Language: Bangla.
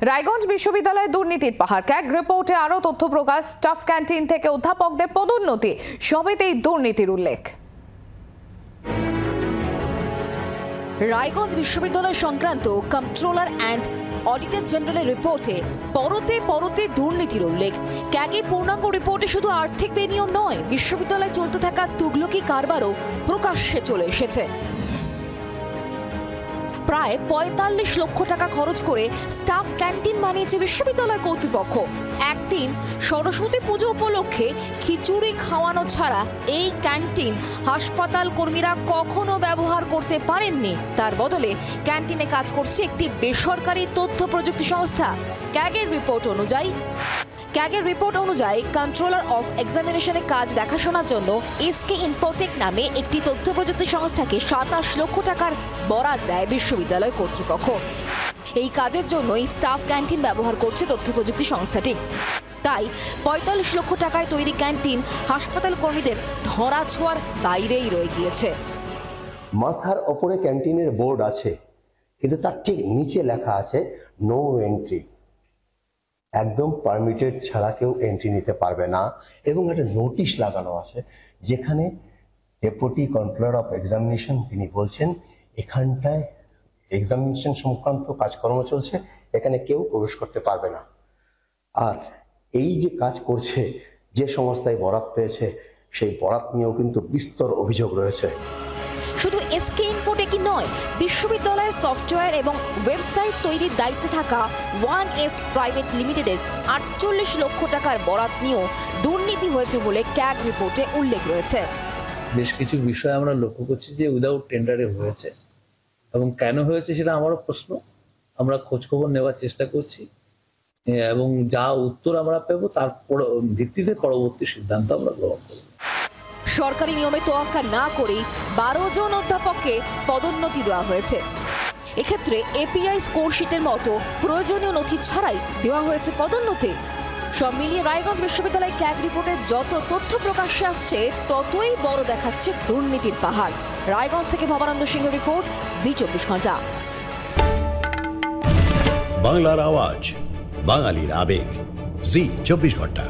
রায়গঞ্জ বিশ্ববিদ্যালয়ে দুর্নীতির পাহাড়। ক্যাগ রিপোর্টে আরো তথ্য প্রকাশ। স্টাফ ক্যান্টিন থেকে অধ্যাপকদের পদোন্নতি, সবেতেই দুর্নীতির উল্লেখ। রায়গঞ্জ বিশ্ববিদ্যালয় সংক্রান্ত কন্ট্রোলার অ্যান্ড অডিটর জেনারেলের রিপোর্টে পরতে পরতে দুর্নীতির উল্লেখ। ক্যাগে পূর্ণাঙ্গ রিপোর্টে শুধু আর্থিক বেনিয়ম নয়, বিশ্ববিদ্যালয়ে চলতে থাকা তুগলকি কারবারও প্রকাশ্যে চলে এসেছে। প্রায় ৪৫ লক্ষ টাকা খরচ করে স্টাফ ক্যান্টিন বানিয়েছে বিশ্ববিদ্যালয় কর্তৃপক্ষ। একদিন সরস্বতী পুজো উপলক্ষে খিচুড়ি খাওয়ানো ছাড়া এই ক্যান্টিন হাসপাতাল কর্মীরা কখনো ব্যবহার করতে পারেননি। তার বদলে ক্যান্টিনে কাজ করছে একটি বেসরকারি তথ্য প্রযুক্তি সংস্থা। ক্যাগের রিপোর্ট অনুযায়ী কন্ট্রোলার অফ এক্সামিনেশনের কাজ দেখাশোনার জন্য এসকে ইনফোটেক নামে একটি তথ্য প্রযুক্তি সংস্থাকে ২৭ লক্ষ টাকার বরাদ দেয় বিশ্ববিদ্যালয় কর্তৃপক্ষ। এই কাজের জন্যই স্টাফ ক্যান্টিন ব্যবহার করছে তথ্য প্রযুক্তি সংস্থাটি। তাই ৪৫ লক্ষ টাকায় তৈরি ক্যান্টিন হাসপাতাল কর্মীদের ধরাছোঁয়ার বাইরেই রয়ে গিয়েছে। মাথার ওপরে ক্যান্টিনের বোর্ড আছে, কিন্তু তার ঠিক নিচে লেখা আছে নো এন্ট্রি। একদম পারমিটেড ছাড়া কেউ এন্ট্রি নিতে পারবে না, এবং একটা নোটিশ লাগানো আছে যেখানে ডেপুটি কন্ট্রোলার অফ এক্সামিনেশন তিনি বলছেন এখানটায় এক্সামিনেশন সংক্রান্ত কাজকর্ম চলছে, এখানে কেউ প্রবেশ করতে পারবে না। আর এই যে কাজ করছে, যে সংস্থায় বরাত পেয়েছে, সেই বরাত নিয়েও কিন্তু বিস্তর অভিযোগ রয়েছে। শুধু এসকে ইনফোটেকই নয়, বিশ্ববিদ্যালয়ের সফটওয়্যার এবং ওয়েবসাইট তৈরির দায়িত্বে থাকা 1S প্রাইভেট লিমিটেডের ৪৮ লক্ষ টাকার বরাত নিয়েও দুর্নীতি হয়েছে বলে ক্যাগ রিপোর্টে উল্লেখ রয়েছে। বেশ কিছু বিষয় আমরা লক্ষ্য করছি যে উইদাউট টেন্ডারে হয়েছে, এবং কেন হয়েছে সেটা আমারও প্রশ্ন। আমরা খোঁজখবর নেওয়ার চেষ্টা করছি, এবং যা উত্তর আমরা পাবো তার ভিত্তিতে পরবর্তী সিদ্ধান্ত আমরা গ্রহণ করব। সরকারি নিয়মে তোয়াক্কা না করেই ১২ জন অধ্যাপককে পদোন্নতি দেওয়া হয়েছে। এক্ষেত্রে এপিআই স্কোরশিটের মতো প্রয়োজনীয় নথি ছাড়াই দেওয়া হয়েছে পদোন্নতি। সব মিলিয়ে রায়গঞ্জ বিশ্ববিদ্যালয় ক্যাগ রিপোর্টের যত তথ্য প্রকাশ্যে আসছে, ততই বড় দেখাচ্ছে দুর্নীতির পাহাড়। রায়গঞ্জ থেকে ভবানন্দ সিংহ রিপোর্ট, জি২৪ ঘন্টা। বাংলার আওয়াজ, বাঙালির আবেগ, জি২৪ ঘন্টা।